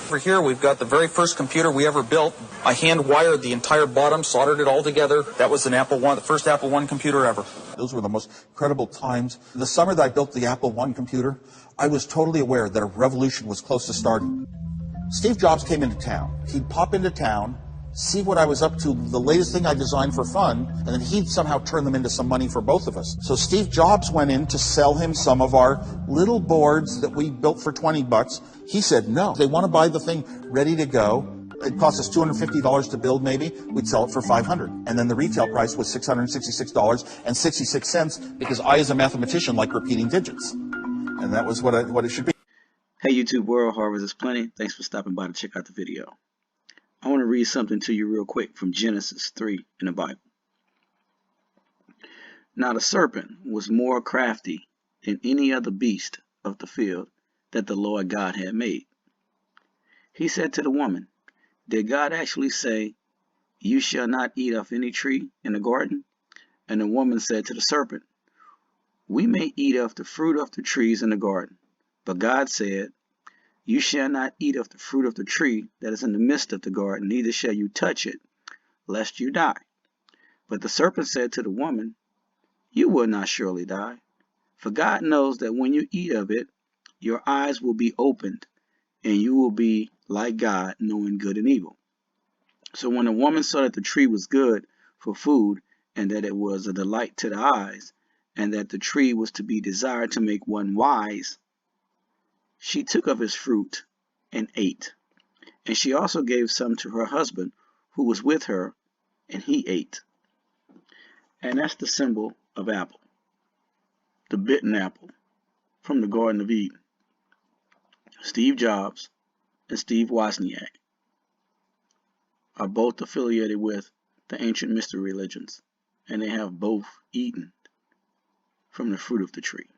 Over here, we've got the very first computer we ever built. I hand-wired the entire bottom, soldered it all together. That was an Apple I, the first Apple I computer ever. Those were the most incredible times. The summer that I built the Apple I computer, I was totally aware that a revolution was close to starting. Steve Jobs came into town. He'd pop into town, see what I was up to, the latest thing I designed for fun, and then he'd somehow turn them into some money for both of us. So Steve Jobs went in to sell him some of our little boards that we built for $20. He said no. They want to buy the thing ready to go. It cost us $250 to build maybe. We'd sell it for $500. And then the retail price was $666.66 because I, as a mathematician, like repeating digits. And that was what it should be. Hey YouTube world, Harvest is Plenty. Thanks for stopping by to check out the video. I want to read something to you real quick from Genesis 3 in the Bible. Now the serpent was more crafty than any other beast of the field that the Lord God had made. He said to the woman, did God actually say, you shall not eat of any tree in the garden? And the woman said to the serpent, we may eat of the fruit of the trees in the garden. But God said, you shall not eat of the fruit of the tree that is in the midst of the garden, neither shall you touch it, lest you die. But the serpent said to the woman, you will not surely die. For God knows that when you eat of it, your eyes will be opened, and you will be like God, knowing good and evil. So when the woman saw that the tree was good for food, and that it was a delight to the eyes, and that the tree was to be desired to make one wise, she took of its fruit and ate. And she also gave some to her husband who was with her, and he ate. And that's the symbol of apple, the bitten apple from the Garden of Eden. Steve Jobs and Steve Wozniak are both affiliated with the ancient mystery religions, and they have both eaten from the fruit of the tree.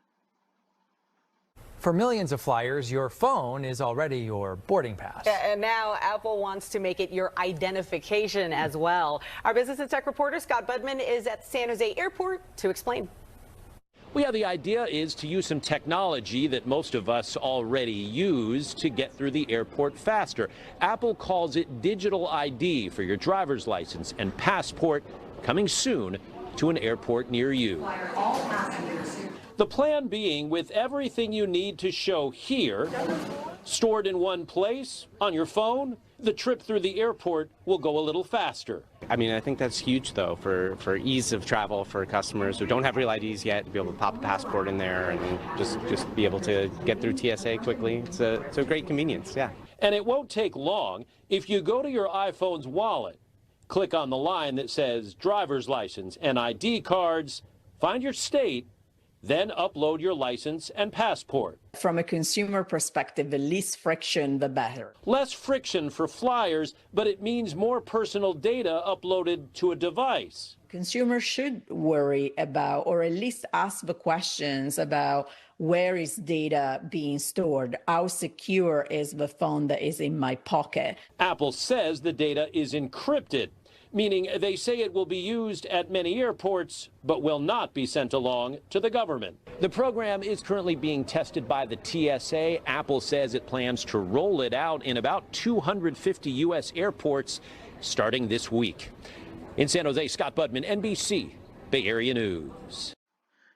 For millions of flyers, your phone is already your boarding pass. And now Apple wants to make it your identification as well. Our business and tech reporter Scott Budman is at San Jose Airport to explain. Well, yeah, the idea is to use some technology that most of us already use to get through the airport faster. Apple calls it digital ID for your driver's license and passport, coming soon to an airport near you. The plan being, with everything you need to show here, stored in one place on your phone, the trip through the airport will go a little faster. I mean, I think that's huge, though, for ease of travel for customers who don't have real IDs yet, to be able to pop a passport in there and just be able to get through TSA quickly. It's a great convenience, yeah. And it won't take long. If you go to your iPhone's wallet, click on the line that says driver's license and ID cards, find your state, then upload your license and passport. From a consumer perspective, the least friction, the better. Less friction for flyers, but it means more personal data uploaded to a device. Consumers should worry about, or at least ask the questions about, where is data being stored? How secure is the phone that is in my pocket? Apple says the data is encrypted, meaning they say it will be used at many airports, but will not be sent along to the government. The program is currently being tested by the TSA. Apple says it plans to roll it out in about 250 U.S. airports starting this week. In San Jose, Scott Budman, NBC, Bay Area News.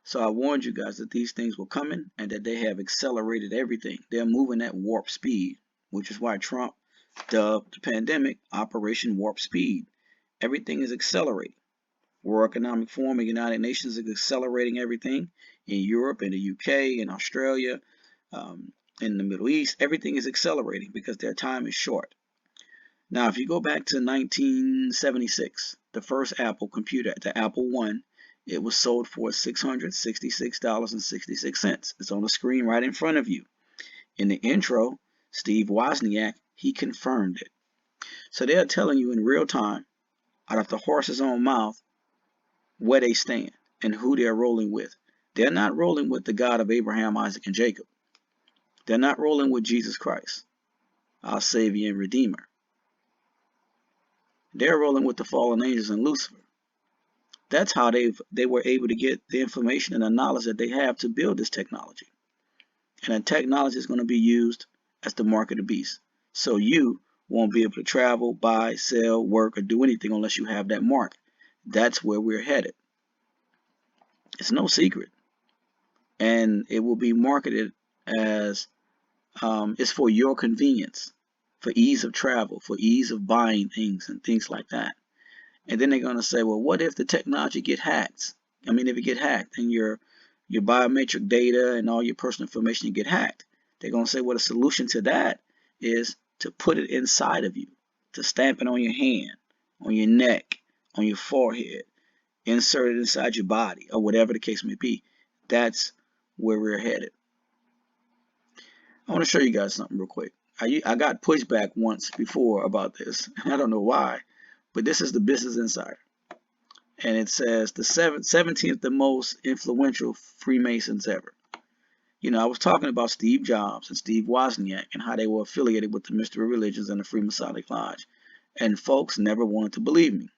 So I warned you guys that these things were coming and that they have accelerated everything. They're moving at warp speed, which is why Trump dubbed the pandemic Operation Warp Speed. Everything is accelerating. World Economic Forum and United Nations is accelerating everything. In Europe, in the UK, in Australia, in the Middle East, everything is accelerating because their time is short. Now, if you go back to 1976, the first Apple computer, the Apple I, it was sold for $666.66. It's on the screen right in front of you. In the intro, Steve Wozniak, he confirmed it. So they're telling you in real time, out of the horse's own mouth, where they stand and who they're rolling with. They're not rolling with the God of Abraham, Isaac, and Jacob. They're not rolling with Jesus Christ, our Savior and Redeemer. They're rolling with the fallen angels and Lucifer. That's how they were able to get the information and the knowledge that they have to build this technology. And that technology is going to be used as the mark of the beast. So you won't be able to travel, buy, sell, work, or do anything unless you have that mark. That's where we're headed. It's no secret. And it will be marketed as it's for your convenience, for ease of travel, for ease of buying things and things like that. And then they're going to say, well, what if the technology get hacked? I mean, if it get hacked and your biometric data and all your personal information get hacked, they're going to say, well, the solution to that is to put it inside of you, to stamp it on your hand, on your neck, on your forehead, insert it inside your body, or whatever the case may be. That's where we're headed. I want to show you guys something real quick. I got pushback once before about this. I don't know why, but this is the Business Insider. And it says the 17th the most influential Freemasons ever. You know, I was talking about Steve Jobs and Steve Wozniak and how they were affiliated with the mystery religions and the Freemasonic Lodge. And folks never wanted to believe me.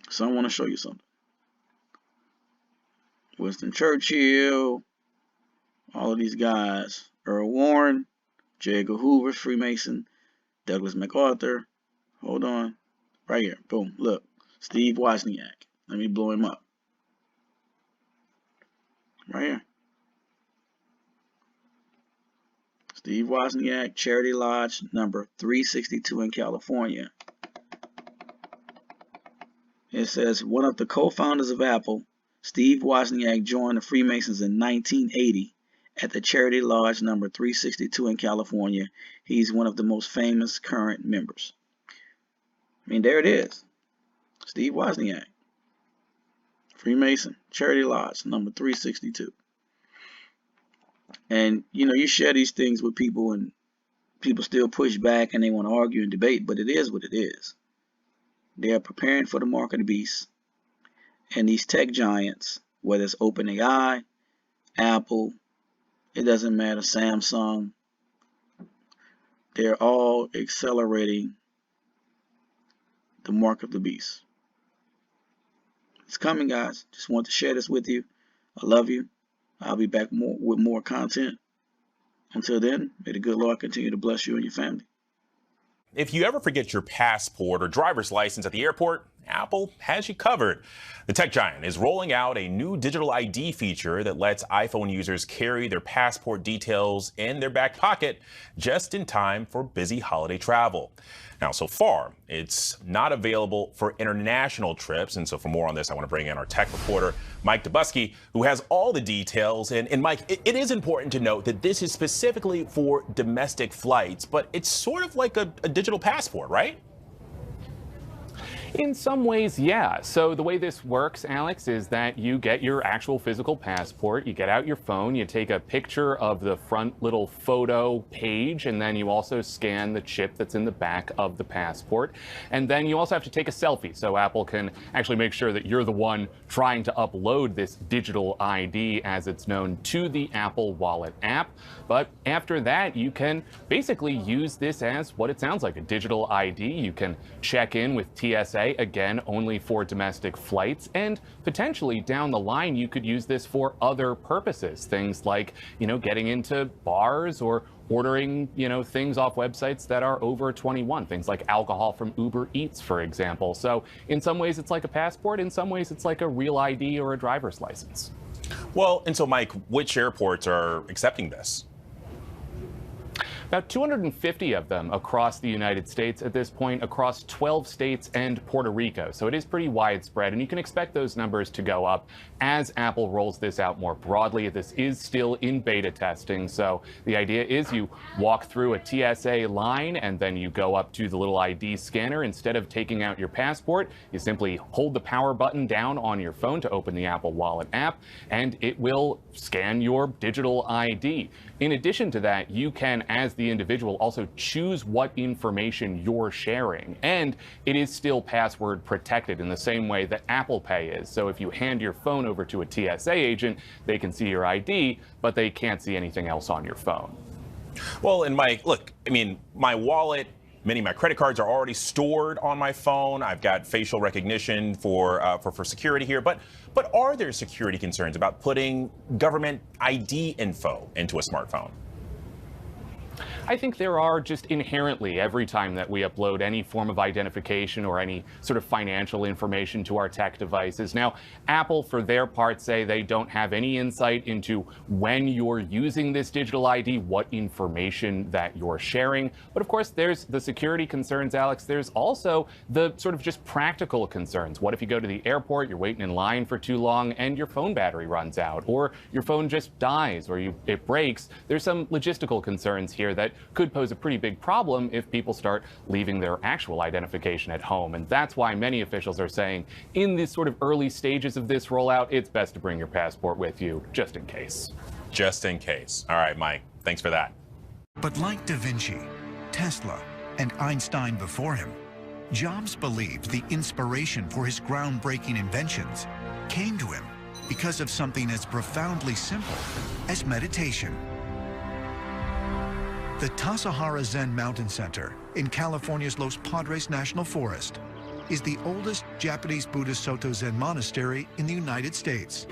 So I want to show you something. Winston Churchill, all of these guys, Earl Warren, J. Edgar Hoover, Freemason, Douglas MacArthur. Hold on. Right here. Boom. Look. Steve Wozniak. Let me blow him up. Right here. Steve Wozniak, Charity Lodge, number 362 in California. It says, one of the co-founders of Apple, Steve Wozniak, joined the Freemasons in 1980 at the Charity Lodge number 362 in California. He's one of the most famous current members. I mean, there it is. Steve Wozniak, Freemason, Charity Lodge, number 362. And, you know, you share these things with people and people still push back and they want to argue and debate, but it is what it is. They are preparing for the mark of the beast. And these tech giants, whether it's OpenAI, Apple, it doesn't matter, Samsung, they're all accelerating the mark of the beast. It's coming, guys. Just want to share this with you. I love you. I'll be back with more content. Until then, may the good Lord continue to bless you and your family. If you ever forget your passport or driver's license at the airport, Apple has you covered. The tech giant is rolling out a new digital ID feature that lets iPhone users carry their passport details in their back pocket just in time for busy holiday travel. Now, so far, it's not available for international trips. And so for more on this, I want to bring in our tech reporter, Mike Dubusky, who has all the details. And Mike, it is important to note that this is specifically for domestic flights, but it's sort of like a digital passport, right? In some ways, yeah. So the way this works, Alex, is that you get your actual physical passport, you get out your phone, you take a picture of the front little photo page, and then you also scan the chip that's in the back of the passport. And then you also have to take a selfie, so Apple can actually make sure that you're the one trying to upload this digital ID, as it's known, to the Apple Wallet app. But after that, you can basically use this as what it sounds like, a digital ID. You can check in with TSA, again, only for domestic flights, and potentially down the line, you could use this for other purposes. Things like, getting into bars or ordering, things off websites that are over 21, things like alcohol from Uber Eats, for example. So in some ways, it's like a passport. In some ways, it's like a real ID or a driver's license. Well, and so, Mike, which airports are accepting this? About 250 of them across the United States at this point, across 12 states and Puerto Rico. So it is pretty widespread, and you can expect those numbers to go up as Apple rolls this out more broadly. This is still in beta testing, so the idea is you walk through a TSA line and then you go up to the little ID scanner. Instead of taking out your passport, you simply hold the power button down on your phone to open the Apple Wallet app, and it will scan your digital ID. In addition to that, you can, as the individual, also choose what information you're sharing. And it is still password protected in the same way that Apple Pay is. So if you hand your phone over to a TSA agent, they can see your ID, but they can't see anything else on your phone. Well, and Mike, look, I mean, my wallet, many of my credit cards are already stored on my phone. I've got facial recognition for security here. But are there security concerns about putting government ID info into a smartphone? I think there are just inherently, every time that we upload any form of identification or any sort of financial information to our tech devices. Now, Apple, for their part, say they don't have any insight into when you're using this digital ID, what information that you're sharing. But of course, there's the security concerns, Alex. There's also the sort of just practical concerns. What if you go to the airport, you're waiting in line for too long, and your phone battery runs out, or your phone just dies, or it breaks? There's some logistical concerns here that could pose a pretty big problem if people start leaving their actual identification at home. And that's why many officials are saying in these sort of early stages of this rollout, it's best to bring your passport with you, just in case. Just in case. All right, Mike, thanks for that. But like Da Vinci, Tesla, and Einstein before him, Jobs believed the inspiration for his groundbreaking inventions came to him because of something as profoundly simple as meditation. The Tassajara Zen Mountain Center in California's Los Padres National Forest is the oldest Japanese Buddhist Soto Zen monastery in the United States.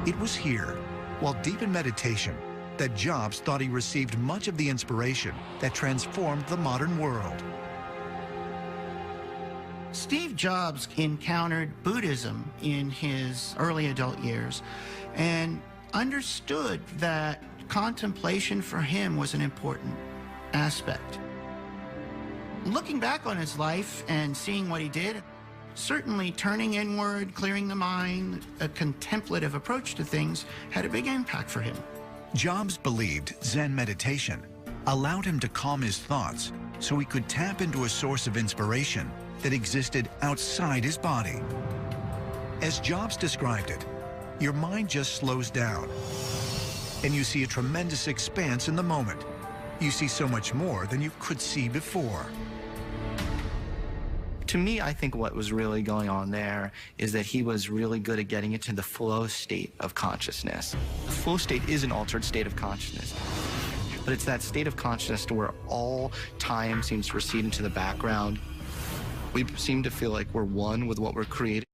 It was here, while deep in meditation, that Jobs thought he received much of the inspiration that transformed the modern world. Steve Jobs encountered Buddhism in his early adult years and understood that contemplation for him was an important aspect. Looking back on his life and seeing what he did, certainly turning inward, clearing the mind, a contemplative approach to things had a big impact for him. Jobs believed Zen meditation allowed him to calm his thoughts so he could tap into a source of inspiration that existed outside his body. As Jobs described it, your mind just slows down, and you see a tremendous expanse in the moment. You see so much more than you could see before. To me, I think what was really going on there is that he was really good at getting into the flow state of consciousness. The flow state is an altered state of consciousness, but it's that state of consciousness to where all time seems to recede into the background. We seem to feel like we're one with what we're creating.